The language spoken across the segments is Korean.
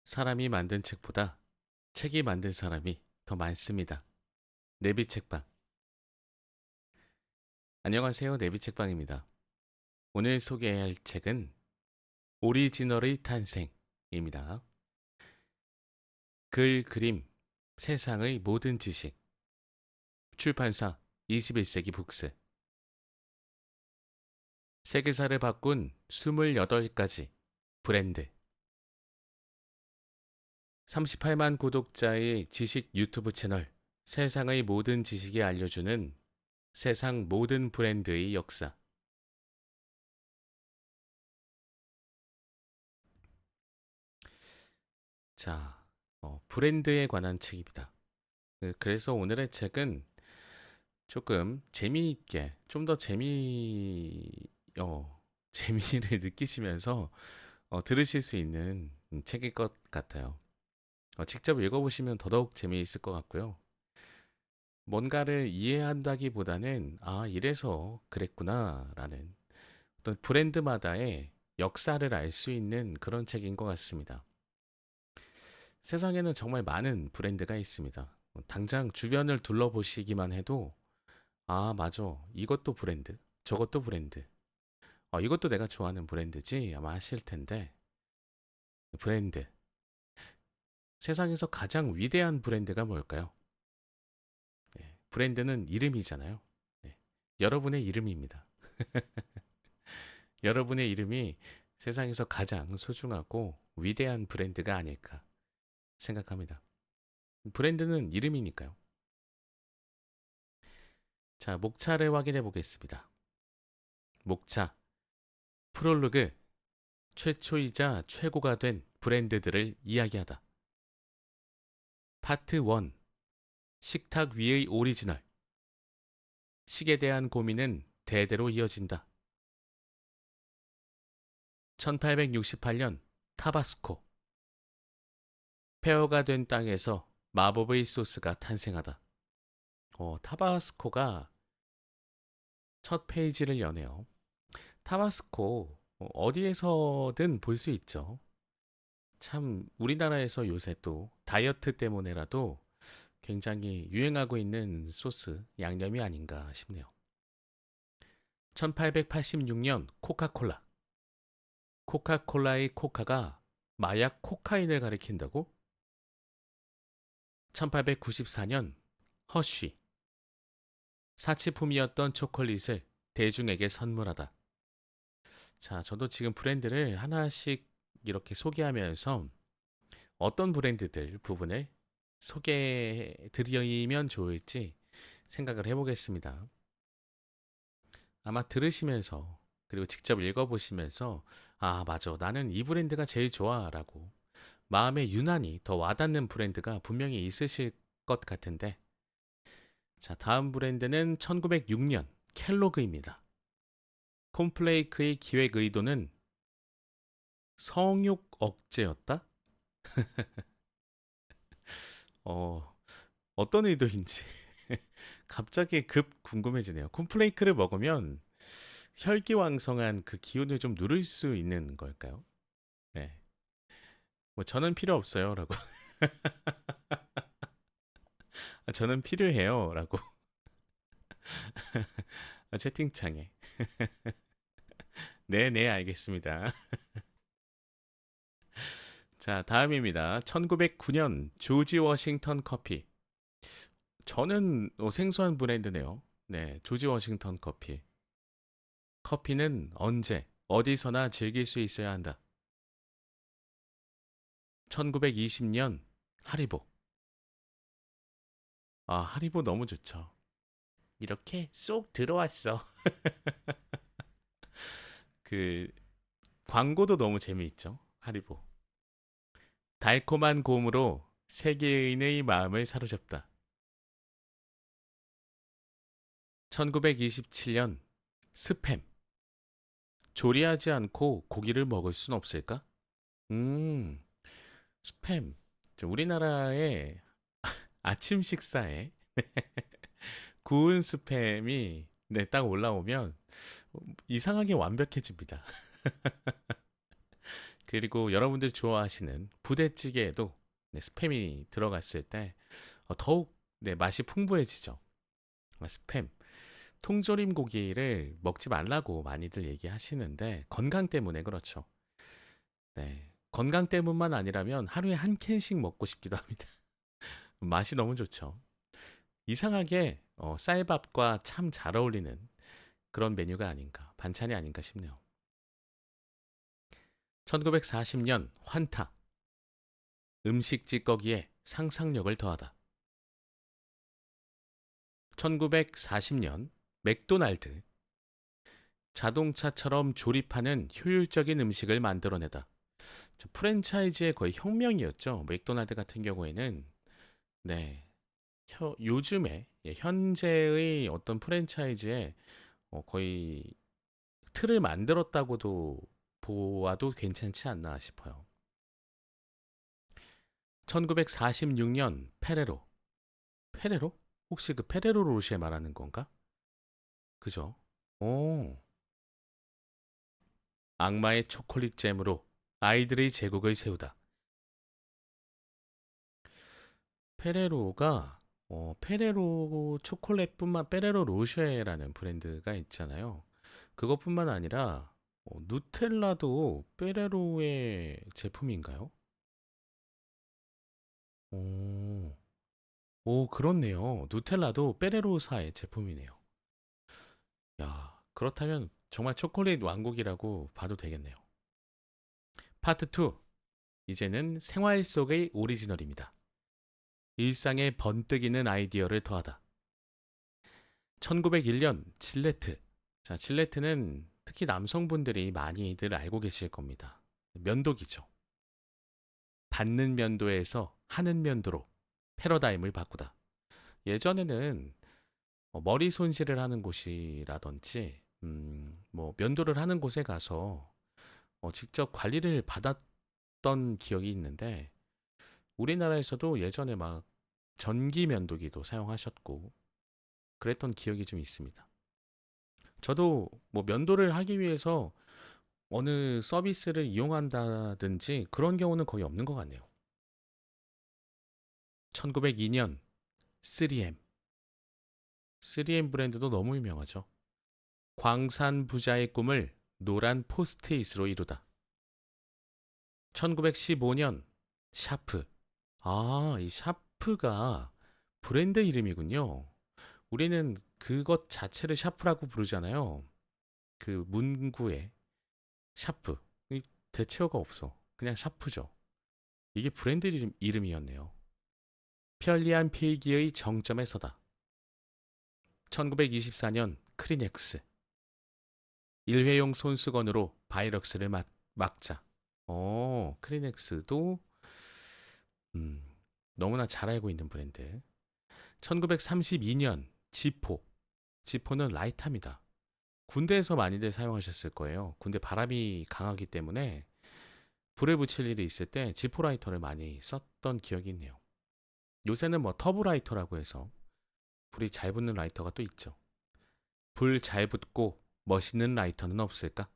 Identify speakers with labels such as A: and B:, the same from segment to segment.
A: 사람이 만든 책보다 책이 만든 사람이 더 많습니다. 내비책방. 안녕하세요. 내비책방입니다. 오늘 소개할 책은 오리지널의 탄생입니다. 글, 그림, 세상의 모든 지식. 출판사 21세기 북스. 세계사를 바꾼 28가지 브랜드. 38만 구독자의 지식 유튜브 채널 세상의 모든 지식이 알려주는 세상 모든 브랜드의 역사. 자, 브랜드에 관한 책입니다. 그래서 오늘의 책은 조금 재미있게, 좀 더 재미를 느끼시면서 들으실 수 있는 책일 것 같아요. 직접 읽어보시면 더더욱 재미있을 것 같고요. 뭔가를 이해한다기보다는, 아, 이래서 그랬구나라는 어떤 브랜드마다의 역사를 알 수 있는 그런 책인 것 같습니다. 세상에는 정말 많은 브랜드가 있습니다. 당장 주변을 둘러보시기만 해도, 아, 맞아. 이것도 브랜드, 저것도 브랜드. 이것도 내가 좋아하는 브랜드지 아마 하실 텐데, 브랜드. 세상에서 가장 위대한 브랜드가 뭘까요? 네, 브랜드는 이름이잖아요. 네, 여러분의 이름입니다. 여러분의 이름이 세상에서 가장 소중하고 위대한 브랜드가 아닐까 생각합니다. 브랜드는 이름이니까요. 자, 목차를 확인해 보겠습니다. 목차, 프롤로그, 최초이자 최고가 된 브랜드들을 이야기하다. 파트 1. 식탁 위의 오리지널. 식에 대한 고민은 대대로 이어진다. 1868년 타바스코. 폐허가 된 땅에서 마법의 소스가 탄생하다. 타바스코가 첫 페이지를 여네요. 타바스코 어디에서든 볼 수 있죠. 참 우리나라에서 요새 또 다이어트 때문에라도 굉장히 유행하고 있는 소스, 양념이 아닌가 싶네요. 1886년 코카콜라. 코카콜라의 코카가 마약 코카인을 가리킨다고? 1894년 허쉬. 사치품이었던 초콜릿을 대중에게 선물하다. 자, 저도 지금 브랜드를 하나씩 이렇게 소개하면서 어떤 브랜드들 부분을 소개해 드리면 좋을지 생각을 해보겠습니다. 아마 들으시면서 그리고 직접 읽어보시면서 아, 맞아. 나는 이 브랜드가 제일 좋아. 라고 마음에 유난히 더 와닿는 브랜드가 분명히 있으실 것 같은데 자, 다음 브랜드는 1906년 켈로그입니다. 콤플레이크의 기획 의도는 성욕 억제였다? 어, 어떤 의도인지 갑자기 급 궁금해지네요. 콤플레이크를 먹으면 혈기왕성한 그 기운을 좀 누를 수 있는 걸까요? 네. 뭐 저는 필요 없어요라고. 저는 필요해요라고. 채팅창에. 네, 네, 알겠습니다. 자, 다음입니다. 1909년 조지 워싱턴 커피. 저는 생소한 브랜드네요. 네, 조지 워싱턴 커피. 커피는 언제, 어디서나 즐길 수 있어야 한다. 1920년 하리보. 아, 하리보 너무 좋죠. 이렇게 쏙 들어왔어. 그 광고도 너무 재미있죠. 하리보. 달콤한 곰으로 세계인의 마음을 사로잡다. 1927년 스팸. 조리하지 않고 고기를 먹을 순 없을까? 음, 스팸. 우리나라의 아침 식사에 구운 스팸이 네, 딱 올라오면 이상하게 완벽해집니다. 그리고 여러분들 좋아하시는 부대찌개에도 네, 스팸이 들어갔을 때 더욱 네, 맛이 풍부해지죠. 스팸. 통조림 고기를 먹지 말라고 많이들 얘기하시는데 건강 때문에 그렇죠. 네. 건강 때문만 아니라면 하루에 한 캔씩 먹고 싶기도 합니다. 맛이 너무 좋죠. 이상하게 쌀밥과 참 잘 어울리는 그런 메뉴가 아닌가, 반찬이 아닌가 싶네요. 1940년 환타. 음식 찌꺼기에 상상력을 더하다. 1940년 맥도날드. 자동차처럼 조립하는 효율적인 음식을 만들어내다. 프랜차이즈의 거의 혁명이었죠. 맥도날드 같은 경우에는 네, 요즘에 현재의 어떤 프랜차이즈에 거의 틀을 만들었다고도 보아도 괜찮지 않나 싶어요. 1946년 페레로. 페레로? 혹시 그 페레로 로쉐 말하는 건가? 그죠? 오. 악마의 초콜릿 잼으로 아이들의 제국을 세우다. 페레로가 페레로 초콜릿뿐만 페레로 로쉐라는 브랜드가 있잖아요. 그것뿐만 아니라 누텔라도 페레로의 제품인가요? 오, 오 그렇네요. 누텔라도 페레로사의 제품이네요. 야, 그렇다면 정말 초콜릿 왕국이라고 봐도 되겠네요. 파트 2. 이제는 생활 속의 오리지널입니다. 일상에 번뜩이는 아이디어를 더하다. 1901년 질레트. 자, 질레트는 특히 남성분들이 많이들 알고 계실 겁니다. 면도기죠. 받는 면도에서 하는 면도로 패러다임을 바꾸다. 예전에는 머리 손질을 하는 곳이라든지, 뭐 면도를 하는 곳에 가서 직접 관리를 받았던 기억이 있는데, 우리나라에서도 예전에 막 전기 면도기도 사용하셨고, 그랬던 기억이 좀 있습니다. 저도 뭐 면도를 하기 위해서 어느 서비스를 이용한다든지 그런 경우는 거의 없는 것 같네요. 1902년 3M. 3M 브랜드도 너무 유명하죠. 광산 부자의 꿈을 노란 포스트잇으로 이루다. 1915년 샤프. 아, 이 샤프가 브랜드 이름이군요. 우리는 그것 자체를 샤프라고 부르잖아요. 그 문구에 샤프. 대체어가 없어. 그냥 샤프죠. 이게 브랜드 이름이었네요. 편리한 필기의 정점에 서다. 1924년 크리넥스. 일회용 손수건으로 바이러스를 막자. 크리넥스도 음, 너무나 잘 알고 있는 브랜드. 1932년 지포. 지포는 라이터입니다. 군대에서 많이들 사용하셨을 거예요. 군대 바람이 강하기 때문에 불을 붙일 일이 있을 때 지포 라이터를 많이 썼던 기억이 있네요. 요새는 뭐 터보 라이터라고 해서 불이 잘 붙는 라이터가 또 있죠. 불 잘 붙고 멋있는 라이터는 없을까?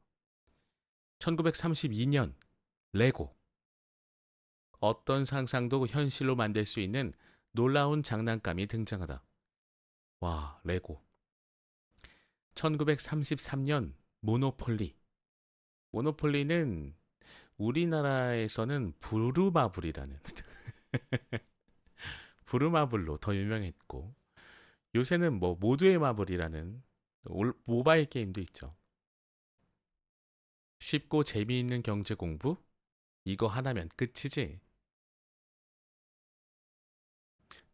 A: 1932년 레고. 어떤 상상도 현실로 만들 수 있는 놀라운 장난감이 등장하다. 와, 레고. 1933년 모노폴리. 모노폴리는 우리나라에서는 부루마블이라는 부루마블로 더 유명했고 요새는 뭐 모두의 마블이라는 모바일 게임도 있죠. 쉽고 재미있는 경제 공부? 이거 하나면 끝이지.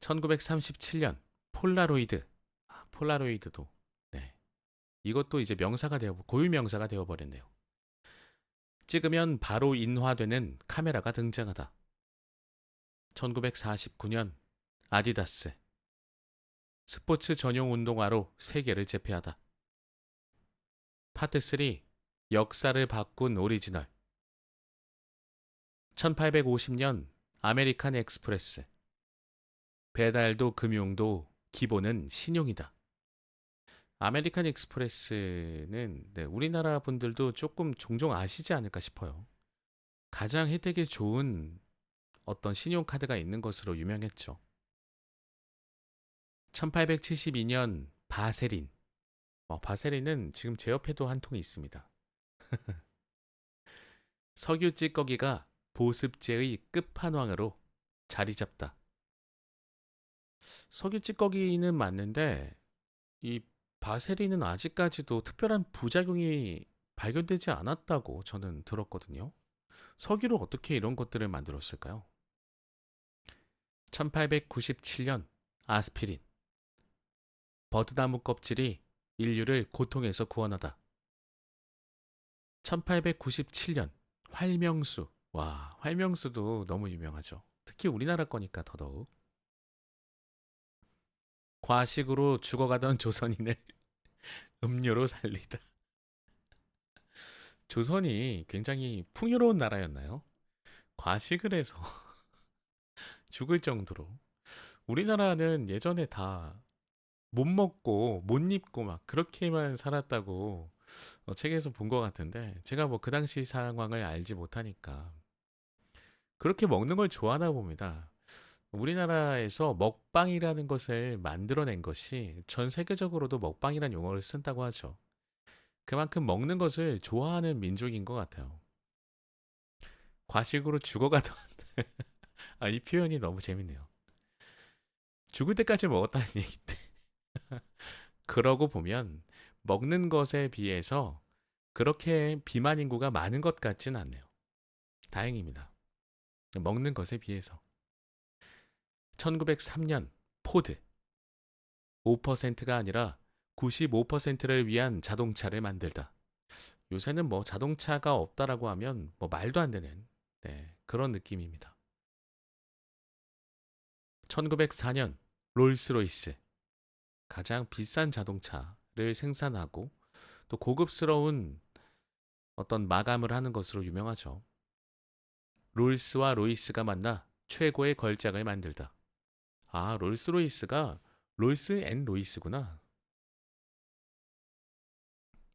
A: 1937년 폴라로이드. 폴라로이드도 네. 이것도 이제 명사가 되어 고유 명사가 되어 버렸네요. 찍으면 바로 인화되는 카메라가 등장하다. 1949년 아디다스. 스포츠 전용 운동화로 세계를 제패하다. 파트 3. 역사를 바꾼 오리지널. 1850년 아메리칸 엑스프레스. 배달도 금융도 기본은 신용이다. 아메리칸 익스프레스는 네, 우리나라 분들도 조금 종종 아시지 않을까 싶어요. 가장 혜택이 좋은 어떤 신용카드가 있는 것으로 유명했죠. 1872년 바세린. 바세린은 지금 제 옆에도 한 통이 있습니다. 석유 찌꺼기가 보습제의 끝판왕으로 자리 잡다. 석유 찌꺼기는 맞는데 이 바세린은 아직까지도 특별한 부작용이 발견되지 않았다고 저는 들었거든요. 석유로 어떻게 이런 것들을 만들었을까요? 1897년 아스피린. 버드나무 껍질이 인류를 고통에서 구원하다. 1897년 활명수. 와, 활명수도 너무 유명하죠. 특히 우리나라 거니까 더더욱. 과식으로 죽어가던 조선인을 음료로 살리다. 조선이 굉장히 풍요로운 나라였나요? 과식을 해서 죽을 정도로. 우리나라는 예전에 다 못 먹고 못 입고 막 그렇게만 살았다고 책에서 본 것 같은데 제가 뭐 그 당시 상황을 알지 못하니까 그렇게 먹는 걸 좋아하나 봅니다. 우리나라에서 먹방이라는 것을 만들어낸 것이 전 세계적으로도 먹방이라는 용어를 쓴다고 하죠. 그만큼 먹는 것을 좋아하는 민족인 것 같아요. 과식으로 죽어가던 이 표현이 너무 재밌네요. 죽을 때까지 먹었다는 얘기인데 그러고 보면 먹는 것에 비해서 그렇게 비만 인구가 많은 것 같진 않네요. 다행입니다. 먹는 것에 비해서. 1903년 포드. 5%가 아니라 95%를 위한 자동차를 만들다. 요새는 뭐 자동차가 없다라고 하면 뭐 말도 안 되는 그런 느낌입니다. 1904년 롤스로이스. 가장 비싼 자동차를 생산하고 또 고급스러운 어떤 마감을 하는 것으로 유명하죠. 롤스와 로이스가 만나 최고의 걸작을 만들다. 롤스로이스가 롤스 앤 로이스구나.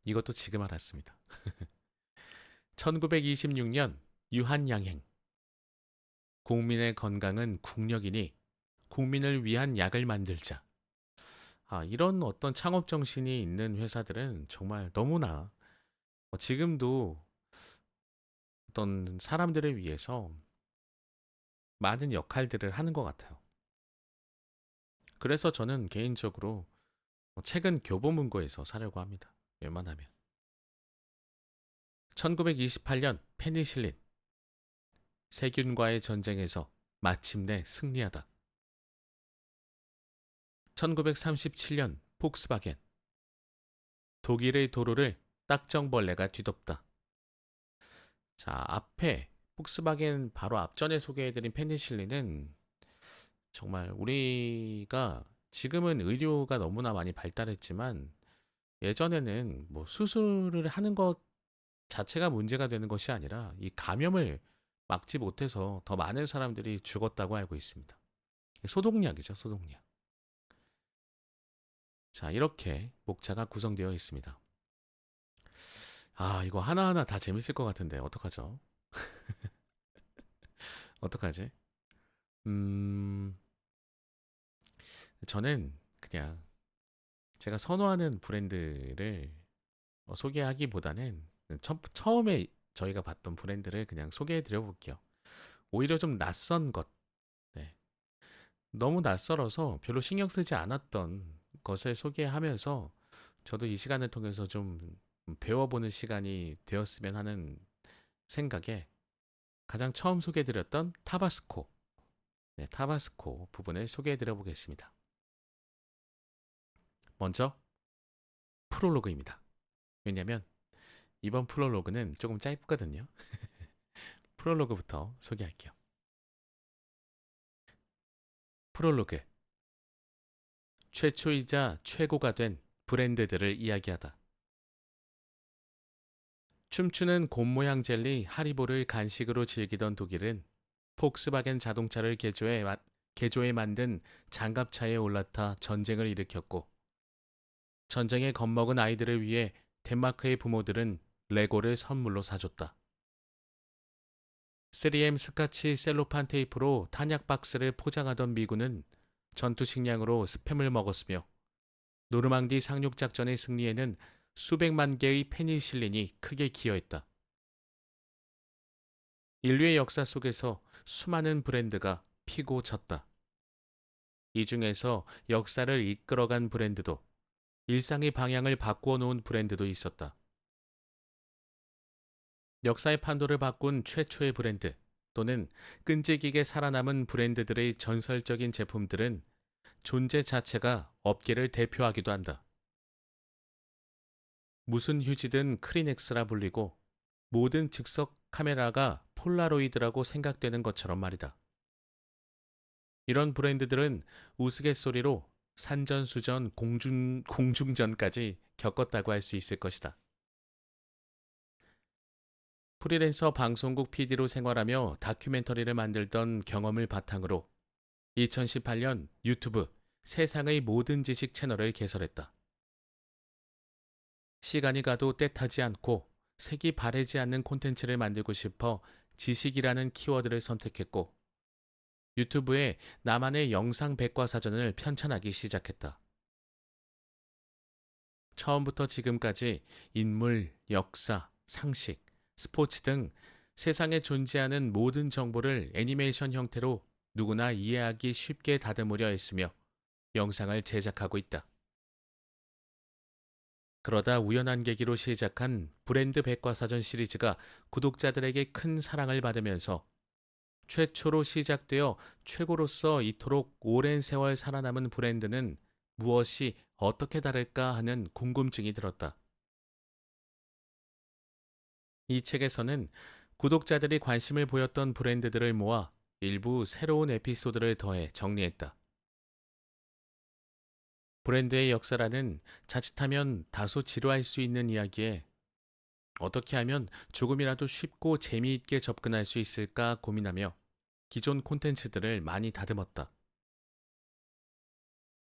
A: 이것도 지금 알았습니다. 1926년 유한양행. 국민의 건강은 국력이니 국민을 위한 약을 만들자. 이런 어떤 창업 정신이 있는 회사들은 정말 너무나 지금도 어떤 사람들을 위해서 많은 역할들을 하는 것 같아요. 그래서 저는 개인적으로 책은 교보문고에서 사려고 합니다. 웬만하면. 1928년 페니실린. 세균과의 전쟁에서 마침내 승리하다. 1937년 폭스바겐. 독일의 도로를 딱정벌레가 뒤덮다. 자, 앞에 폭스바겐 바로 앞전에 소개해드린 페니실린은 정말 우리가 지금은 의료가 너무나 많이 발달했지만 예전에는 뭐 수술을 하는 것 자체가 문제가 되는 것이 아니라 이 감염을 막지 못해서 더 많은 사람들이 죽었다고 알고 있습니다. 소독약이죠, 소독약. 자, 이렇게 목차가 구성되어 있습니다. 이거 하나하나 다 재밌을 것 같은데 어떡하죠? 어떡하지? 저는 그냥 제가 선호하는 브랜드를 소개하기보다는 처음에 저희가 봤던 브랜드를 그냥 소개해 드려 볼게요. 오히려 좀 낯선 것, 네. 너무 낯설어서 별로 신경 쓰지 않았던 것을 소개하면서 저도 이 시간을 통해서 좀 배워보는 시간이 되었으면 하는 생각에 가장 처음 소개해드렸던 타바스코, 타바스코 부분을 소개해드려 보겠습니다. 먼저 프롤로그입니다. 왜냐면 이번 프롤로그는 조금 짧거든요. 프롤로그부터 소개할게요. 프롤로그. 최초이자 최고가 된 브랜드들을 이야기하다. 춤추는 곰 모양 젤리 하리보를 간식으로 즐기던 독일은 폭스바겐 자동차를 개조해 만든 장갑차에 올라타 전쟁을 일으켰고 전쟁에 겁먹은 아이들을 위해 덴마크의 부모들은 레고를 선물로 사줬다. 3M 스카치 셀로판 테이프로 탄약 박스를 포장하던 미군은 전투 식량으로 스팸을 먹었으며 노르망디 상륙작전의 승리에는 수백만 개의 페니실린이 크게 기여했다. 인류의 역사 속에서 수많은 브랜드가 피고 졌다. 이 중에서 역사를 이끌어간 브랜드도 일상의 방향을 바꾸어 놓은 브랜드도 있었다. 역사의 판도를 바꾼 최초의 브랜드 또는 끈질기게 살아남은 브랜드들의 전설적인 제품들은 존재 자체가 업계를 대표하기도 한다. 무슨 휴지든 크리넥스라 불리고 모든 즉석 카메라가 폴라로이드라고 생각되는 것처럼 말이다. 이런 브랜드들은 우스갯소리로 산전수전 공중전까지 겪었다고 할 수 있을 것이다. 프리랜서 방송국 PD로 생활하며 다큐멘터리를 만들던 경험을 바탕으로 2018년 유튜브 세상의 모든 지식 채널을 개설했다. 시간이 가도 때타지 않고 색이 바래지 않는 콘텐츠를 만들고 싶어 지식이라는 키워드를 선택했고 유튜브에 나만의 영상 백과사전을 편찬하기 시작했다. 처음부터 지금까지 인물, 역사, 상식, 스포츠 등 세상에 존재하는 모든 정보를 애니메이션 형태로 누구나 이해하기 쉽게 다듬으려 했으며 영상을 제작하고 있다. 그러다 우연한 계기로 시작한 브랜드 백과사전 시리즈가 구독자들에게 큰 사랑을 받으면서 최초로 시작되어 최고로서 이토록 오랜 세월 살아남은 브랜드는 무엇이 어떻게 다를까 하는 궁금증이 들었다. 이 책에서는 구독자들이 관심을 보였던 브랜드들을 모아 일부 새로운 에피소드를 더해 정리했다. 브랜드의 역사라는 자칫하면 다소 지루할 수 있는 이야기에 어떻게 하면 조금이라도 쉽고 재미있게 접근할 수 있을까 고민하며 기존 콘텐츠들을 많이 다듬었다.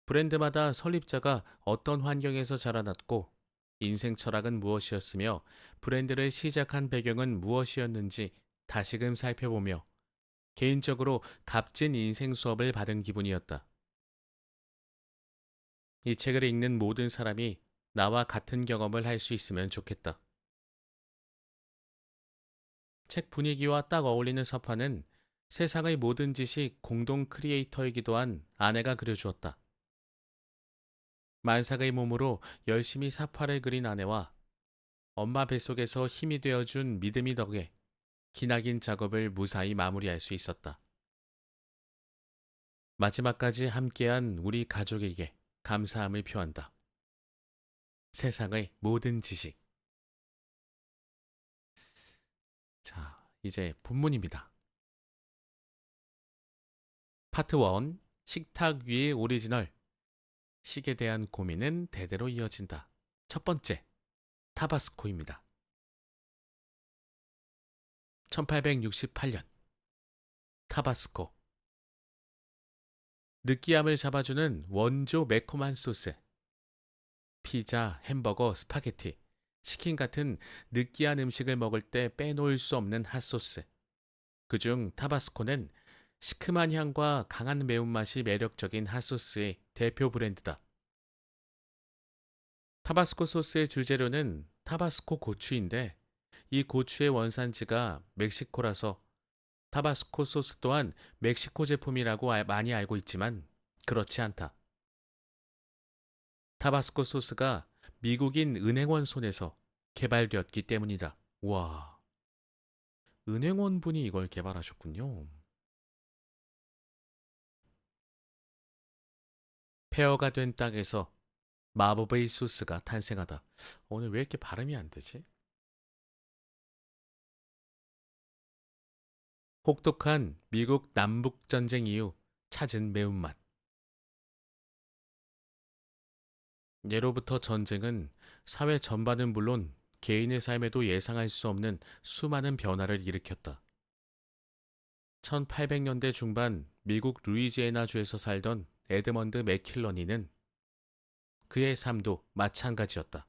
A: 브랜드마다 설립자가 어떤 환경에서 자라났고 인생 철학은 무엇이었으며 브랜드를 시작한 배경은 무엇이었는지 다시금 살펴보며 개인적으로 값진 인생 수업을 받은 기분이었다. 이 책을 읽는 모든 사람이 나와 같은 경험을 할 수 있으면 좋겠다. 책 분위기와 딱 어울리는 서판은 세상의 모든 지식 공동 크리에이터이기도 한 아내가 그려주었다. 만삭의 몸으로 열심히 사파를 그린 아내와 엄마 뱃속에서 힘이 되어준 믿음이 덕에 기나긴 작업을 무사히 마무리할 수 있었다. 마지막까지 함께한 우리 가족에게 감사함을 표한다. 세상의 모든 지식. 자, 이제 본문입니다. 파트 1. 식탁 위의 오리지널. 식에 대한 고민은 대대로 이어진다. 첫 번째, 타바스코입니다. 1868년. 타바스코. 느끼함을 잡아주는 원조 매콤한 소스. 피자, 햄버거, 스파게티, 치킨 같은 느끼한 음식을 먹을 때 빼놓을 수 없는 핫소스. 그중 타바스코는 시큼한 향과 강한 매운맛이 매력적인 핫소스의 대표 브랜드다. 타바스코 소스의 주재료는 타바스코 고추인데 이 고추의 원산지가 멕시코라서 타바스코 소스 또한 멕시코 제품이라고 많이 알고 있지만 그렇지 않다. 타바스코 소스가 미국인 은행원 손에서 개발되었기 때문이다. 와, 은행원 분이 이걸 개발하셨군요. 폐허가 된 땅에서 마법의 소스가 탄생하다. 오늘 왜 이렇게 발음이 안 되지? 혹독한 미국 남북전쟁 이후 찾은 매운맛. 예로부터 전쟁은 사회 전반은 물론 개인의 삶에도 예상할 수 없는 수많은 변화를 일으켰다. 1800년대 중반 미국 루이지애나주에서 살던 에드먼드 맥킬러니는 그의 삶도 마찬가지였다.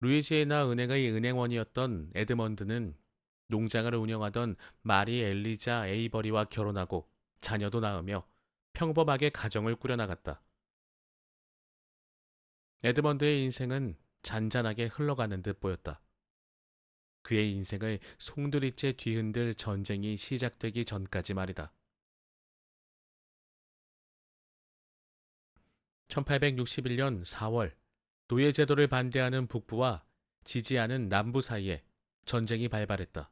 A: 루이지애나 은행의 은행원이었던 에드먼드는 농장을 운영하던 마리 엘리자 에이버리와 결혼하고 자녀도 낳으며 평범하게 가정을 꾸려나갔다. 에드먼드의 인생은 잔잔하게 흘러가는 듯 보였다. 그의 인생을 송두리째 뒤흔들 전쟁이 시작되기 전까지 말이다. 1861년 4월, 노예제도를 반대하는 북부와 지지하는 남부 사이에 전쟁이 발발했다.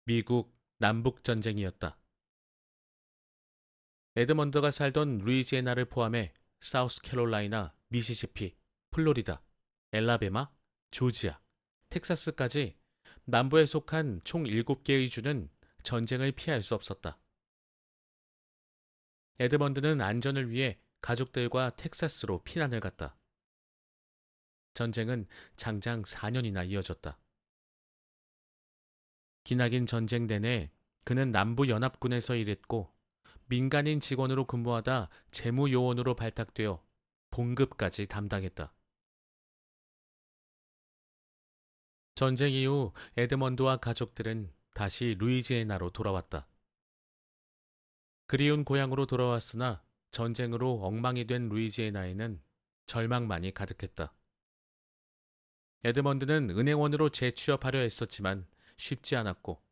A: 미국 남북전쟁이었다. 에드먼드가 살던 루이지애나를 포함해 사우스캐롤라이나, 미시시피, 플로리다, 엘라베마, 조지아, 텍사스까지 남부에 속한 총 7개의 주는 전쟁을 피할 수 없었다. 에드먼드는 안전을 위해 가족들과 텍사스로 피난을 갔다. 전쟁은 장장 4년이나 이어졌다. 기나긴 전쟁 내내 그는 남부 연합군에서 일했고 민간인 직원으로 근무하다 재무요원으로 발탁되어 봉급까지 담당했다. 전쟁 이후 에드먼드와 가족들은 다시 루이지애나로 돌아왔다. 그리운 고향으로 돌아왔으나 전쟁으로 엉망이 된 루이지애나에는 절망만이 가득했다. 에드먼드는 은행원으로 재취업하려 했었지만 쉽지 않았고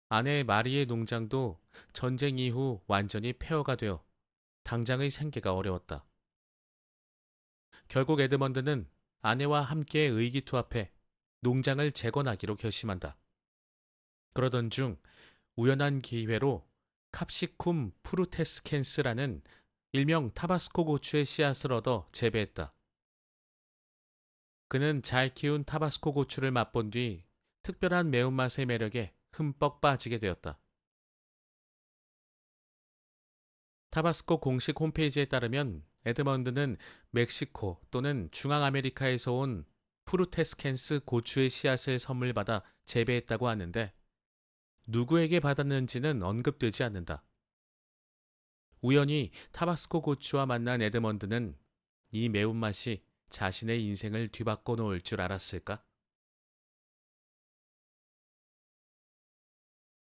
A: 아내 마리의 농장도 전쟁 이후 완전히 폐허가 되어 당장의 생계가 어려웠다. 결국 에드먼드는 아내와 함께 의기투합해 농장을 재건하기로 결심한다. 그러던 중 우연한 기회로 캅시쿰 프루테스켄스라는 일명 타바스코 고추의 씨앗을 얻어 재배했다. 그는 잘 키운 타바스코 고추를 맛본 뒤 특별한 매운맛의 매력에 흠뻑 빠지게 되었다. 타바스코 공식 홈페이지에 따르면 에드먼드는 멕시코 또는 중앙아메리카에서 온 프루테스켄스 고추의 씨앗을 선물받아 재배했다고 하는데 누구에게 받았는지는 언급되지 않는다. 우연히 타바스코 고추와 만난 에드먼드는 이 매운맛이 자신의 인생을 뒤바꿔 놓을 줄 알았을까?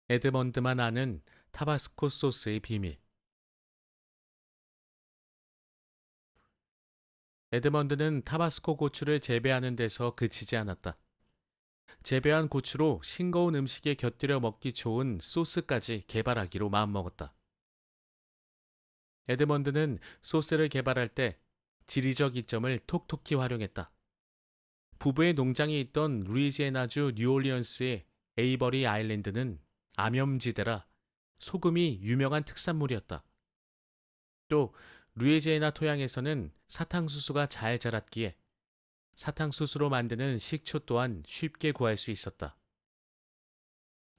A: 에드먼드만 아는 타바스코 소스의 비밀. 에드먼드는 타바스코 고추를 재배하는 데서 그치지 않았다. 재배한 고추로 싱거운 음식에 곁들여 먹기 좋은 소스까지 개발하기로 마음먹었다. 에드먼드는 소스를 개발할 때 지리적 이점을 톡톡히 활용했다. 부부의 농장이 있던 루이지애나주 뉴올리언스의 에이버리 아일랜드는 암염지대라 소금이 유명한 특산물이었다. 또 루이지애나 토양에서는 사탕수수가 잘 자랐기에 사탕수수로 만드는 식초 또한 쉽게 구할 수 있었다.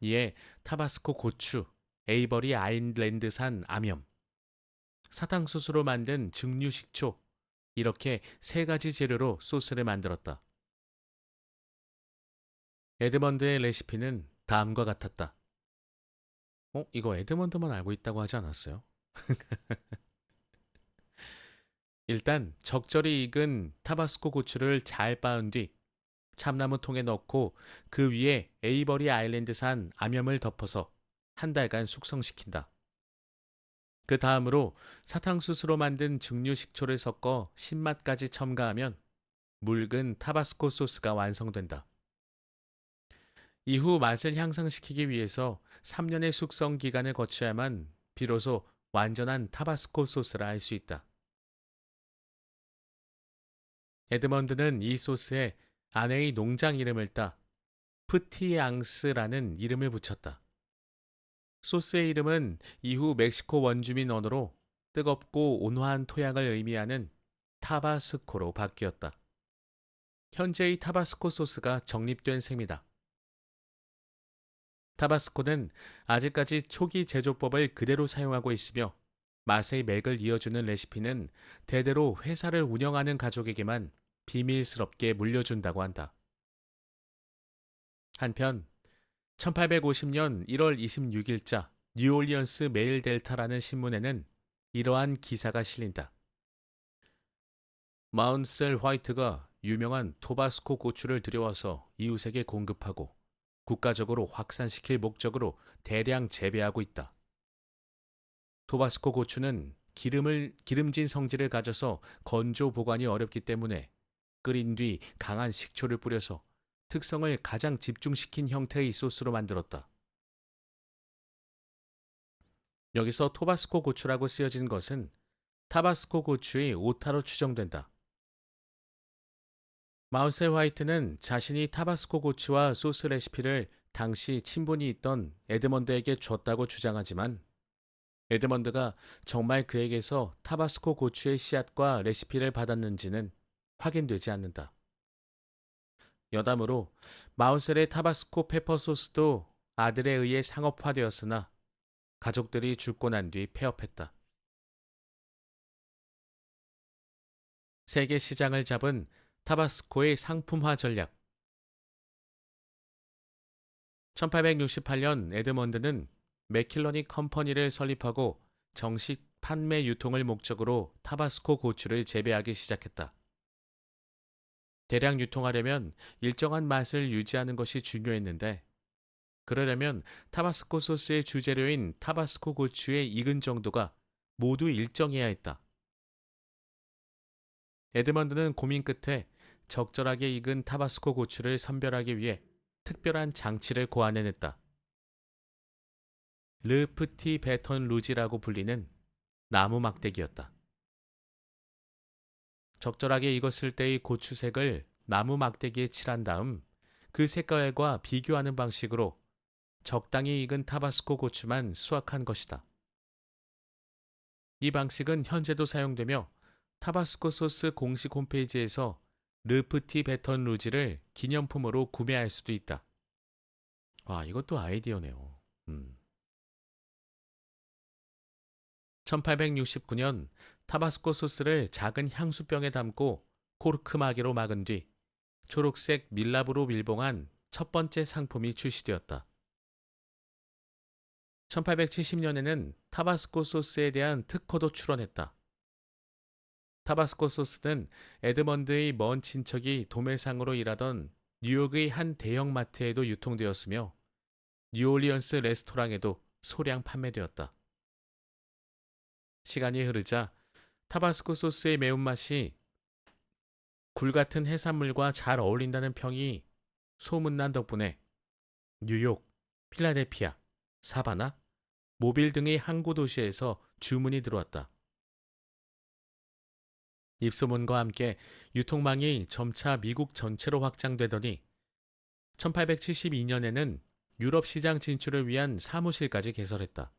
A: 이에 타바스코 고추, 에이버리 아일랜드산 암염, 사탕수수로 만든 증류식초, 이렇게 세 가지 재료로 소스를 만들었다. 에드먼드의 레시피는 다음과 같았다. 이거 에드먼드만 알고 있다고 하지 않았어요? 일단 적절히 익은 타바스코 고추를 잘 빻은 뒤 참나무 통에 넣고 그 위에 에이버리 아일랜드산 암염을 덮어서 한 달간 숙성시킨다. 그 다음으로 사탕수수로 만든 증류식초를 섞어 신맛까지 첨가하면 묽은 타바스코 소스가 완성된다. 이후 맛을 향상시키기 위해서 3년의 숙성 기간을 거쳐야만 비로소 완전한 타바스코 소스라 할 수 있다. 에드먼드는 이 소스에 아내의 농장 이름을 따 프티앙스라는 이름을 붙였다. 소스의 이름은 이후 멕시코 원주민 언어로 뜨겁고 온화한 토양을 의미하는 타바스코로 바뀌었다. 현재의 타바스코 소스가 정립된 셈이다. 타바스코는 아직까지 초기 제조법을 그대로 사용하고 있으며 맛의 맥을 이어주는 레시피는 대대로 회사를 운영하는 가족에게만 비밀스럽게 물려준다고 한다. 한편 1850년 1월 26일자 뉴올리언스 메일 델타라는 신문에는 이러한 기사가 실린다. 마운셀 화이트가 유명한 토바스코 고추를 들여와서 이웃에게 공급하고 국가적으로 확산시킬 목적으로 대량 재배하고 있다. 토바스코 고추는 기름진 성질을 가져서 건조 보관이 어렵기 때문에 끓인 뒤 강한 식초를 뿌려서 특성을 가장 집중시킨 형태의 소스로 만들었다. 여기서 토바스코 고추라고 쓰여진 것은 타바스코 고추의 오타로 추정된다. 마운세 화이트는 자신이 타바스코 고추와 소스 레시피를 당시 친분이 있던 에드먼드에게 줬다고 주장하지만 에드먼드가 정말 그에게서 타바스코 고추의 씨앗과 레시피를 받았는지는 확인되지 않는다. 여담으로 마운셀의 타바스코 페퍼 소스도 아들에 의해 상업화되었으나 가족들이 죽고 난 뒤 폐업했다. 세계 시장을 잡은 타바스코의 상품화 전략. 1868년 에드먼드는 맥킬러니 컴퍼니를 설립하고 정식 판매 유통을 목적으로 타바스코 고추를 재배하기 시작했다. 대량 유통하려면 일정한 맛을 유지하는 것이 중요했는데 그러려면 타바스코 소스의 주재료인 타바스코 고추의 익은 정도가 모두 일정해야 했다. 에드먼드는 고민 끝에 적절하게 익은 타바스코 고추를 선별하기 위해 특별한 장치를 고안해냈다. 르 프티 베턴 루지라고 불리는 나무 막대기였다. 적절하게 익었을 때의 고추색을 나무 막대기에 칠한 다음 그 색깔과 비교하는 방식으로 적당히 익은 타바스코 고추만 수확한 것이다. 이 방식은 현재도 사용되며 타바스코 소스 공식 홈페이지에서 르프티 베턴 루지를 기념품으로 구매할 수도 있다. 와, 이것도 아이디어네요. 1869년 타바스코 소스를 작은 향수병에 담고 코르크마개로 막은 뒤 초록색 밀랍으로 밀봉한 첫 번째 상품이 출시되었다. 1870년에는 타바스코 소스에 대한 특허도 출원했다. 타바스코 소스는 에드먼드의 먼 친척이 도매상으로 일하던 뉴욕의 한 대형마트에도 유통되었으며 뉴올리언스 레스토랑에도 소량 판매되었다. 시간이 흐르자 타바스코 소스의 매운맛이 굴 같은 해산물과 잘 어울린다는 평이 소문난 덕분에 뉴욕, 필라델피아, 사바나, 모빌 등의 항구 도시에서 주문이 들어왔다. 입소문과 함께 유통망이 점차 미국 전체로 확장되더니 1872년에는 유럽 시장 진출을 위한 사무실까지 개설했다.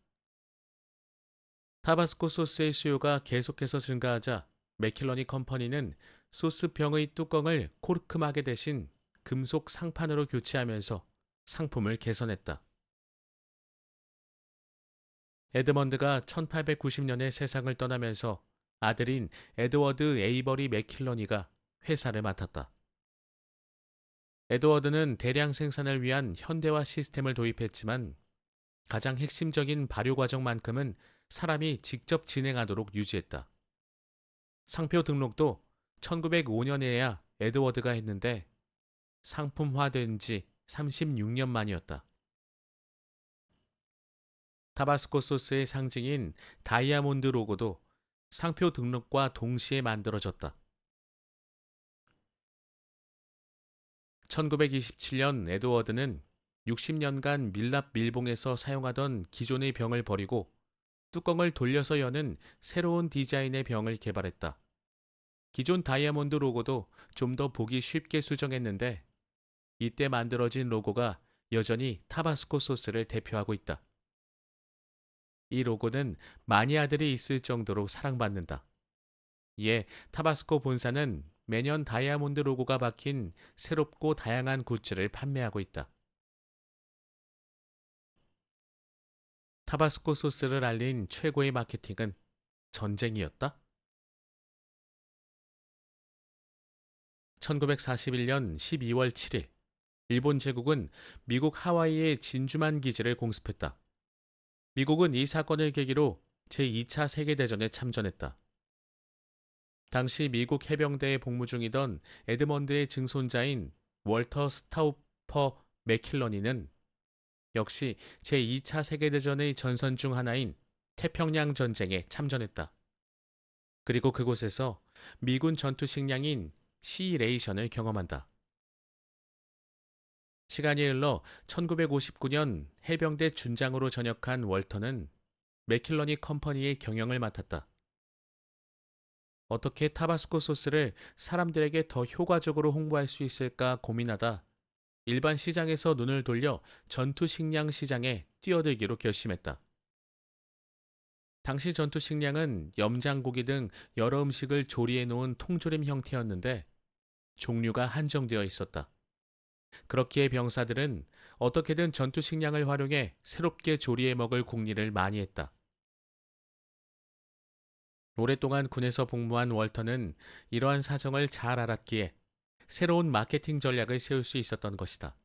A: 타바스코 소스의 수요가 계속해서 증가하자 맥킬러니 컴퍼니는 소스병의 뚜껑을 코르크마개 대신 금속 상판으로 교체하면서 상품을 개선했다. 에드먼드가 1890년에 세상을 떠나면서 아들인 에드워드 에이버리 맥킬러니가 회사를 맡았다. 에드워드는 대량 생산을 위한 현대화 시스템을 도입했지만 가장 핵심적인 발효 과정만큼은 사람이 직접 진행하도록 유지했다. 상표 등록도 1905년에야 에드워드가 했는데 상품화된 지 36년 만이었다. 타바스코 소스의 상징인 다이아몬드 로고도 상표 등록과 동시에 만들어졌다. 1927년 에드워드는 60년간 밀랍 밀봉에서 사용하던 기존의 병을 버리고 뚜껑을 돌려서 여는 새로운 디자인의 병을 개발했다. 기존 다이아몬드 로고도 좀 더 보기 쉽게 수정했는데 이때 만들어진 로고가 여전히 타바스코 소스를 대표하고 있다. 이 로고는 마니아들이 있을 정도로 사랑받는다. 이에 타바스코 본사는 매년 다이아몬드 로고가 박힌 새롭고 다양한 굿즈를 판매하고 있다. 타바스코 소스를 알린 최고의 마케팅은 전쟁이었다? 1941년 12월 7일, 일본 제국은 미국 하와이의 진주만 기지를 공습했다. 미국은 이 사건을 계기로 제2차 세계대전에 참전했다. 당시 미국 해병대에 복무 중이던 에드먼드의 증손자인 월터 스타우퍼 맥킬러니는 역시 제2차 세계대전의 전선 중 하나인 태평양 전쟁에 참전했다. 그리고 그곳에서 미군 전투 식량인 시레이션을 경험한다. 시간이 흘러 1959년 해병대 준장으로 전역한 월터는 맥킬러니 컴퍼니의 경영을 맡았다. 어떻게 타바스코 소스를 사람들에게 더 효과적으로 홍보할 수 있을까 고민하다 일반 시장에서 눈을 돌려 전투 식량 시장에 뛰어들기로 결심했다. 당시 전투 식량은 염장고기 등 여러 음식을 조리해 놓은 통조림 형태였는데 종류가 한정되어 있었다. 그렇기에 병사들은 어떻게든 전투 식량을 활용해 새롭게 조리해 먹을 궁리를 많이 했다. 오랫동안 군에서 복무한 월터는 이러한 사정을 잘 알았기에 새로운 마케팅 전략을 세울 수 있었던 것이다.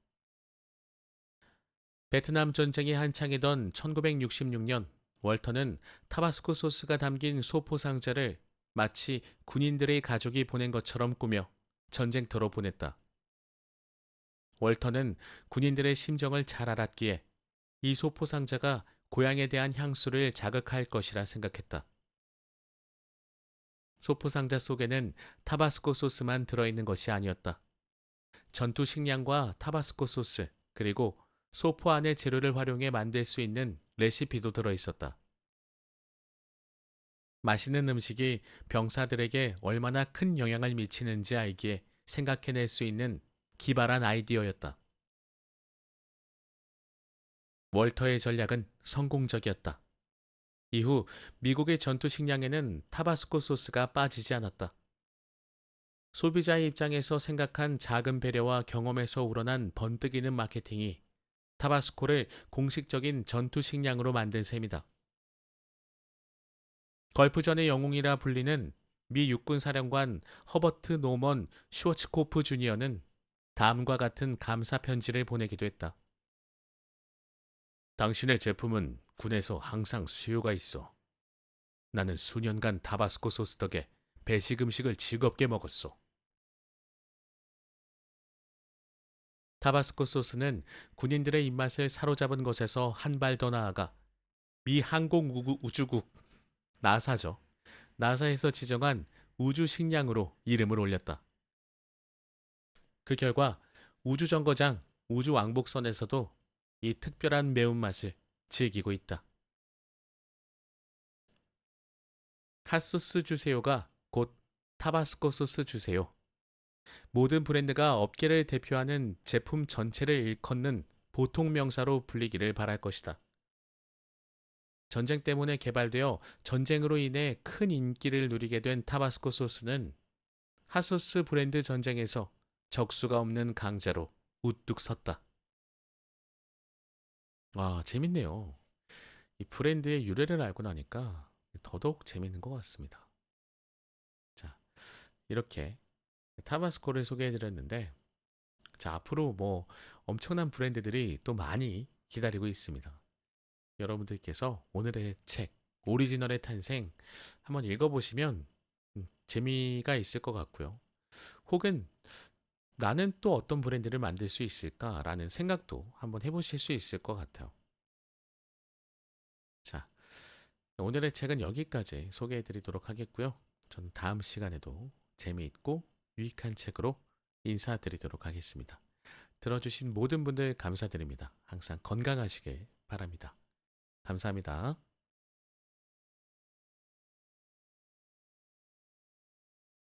A: 베트남 전쟁이 한창이던 1966년 월터는 타바스코 소스가 담긴 소포 상자를 마치 군인들의 가족이 보낸 것처럼 꾸며 전쟁터로 보냈다. 월터는 군인들의 심정을 잘 알았기에 이 소포 상자가 고향에 대한 향수를 자극할 것이라 생각했다. 소포 상자 속에는 타바스코 소스만 들어있는 것이 아니었다. 전투 식량과 타바스코 소스, 그리고 소포 안의 재료를 활용해 만들 수 있는 레시피도 들어있었다. 맛있는 음식이 병사들에게 얼마나 큰 영향을 미치는지 알기에 생각해낼 수 있는 기발한 아이디어였다. 월터의 전략은 성공적이었다. 이후 미국의 전투 식량에는 타바스코 소스가 빠지지 않았다. 소비자의 입장에서 생각한 작은 배려와 경험에서 우러난 번뜩이는 마케팅이 타바스코를 공식적인 전투 식량으로 만든 셈이다. 걸프전의 영웅이라 불리는 미 육군 사령관 허버트 노먼 슈워츠코프 주니어는 다음과 같은 감사 편지를 보내기도 했다. 당신의 제품은 군에서 항상 수요가 있어. 나는 수년간 타바스코 소스 덕에 배식 음식을 즐겁게 먹었어. 타바스코 소스는 군인들의 입맛을 사로잡은 것에서 한 발 더 나아가 미 항공우주국 나사죠. 나사에서 지정한 우주 식량으로 이름을 올렸다. 그 결과 우주정거장 우주왕복선에서도 이 특별한 매운맛을 즐기고 있다. 핫소스 주세요가 곧 타바스코 소스 주세요. 모든 브랜드가 업계를 대표하는 제품 전체를 일컫는 보통 명사로 불리기를 바랄 것이다. 전쟁 때문에 개발되어 전쟁으로 인해 큰 인기를 누리게 된 타바스코 소스는 핫소스 브랜드 전쟁에서 적수가 없는 강자로 우뚝 섰다. 와, 재밌네요. 이 브랜드의 유래를 알고 나니까 더더욱 재밌는 것 같습니다. 자, 이렇게 타바스코를 소개해드렸는데, 자, 앞으로 뭐 엄청난 브랜드들이 또 많이 기다리고 있습니다. 여러분들께서 오늘의 책, 오리지널의 탄생 한번 읽어보시면 재미가 있을 것 같고요. 혹은 나는 또 어떤 브랜드를 만들 수 있을까라는 생각도 한번 해보실 수 있을 것 같아요. 자, 오늘의 책은 여기까지 소개해드리도록 하겠고요. 저는 다음 시간에도 재미있고 유익한 책으로 인사드리도록 하겠습니다. 들어주신 모든 분들 감사드립니다. 항상 건강하시길 바랍니다. 감사합니다.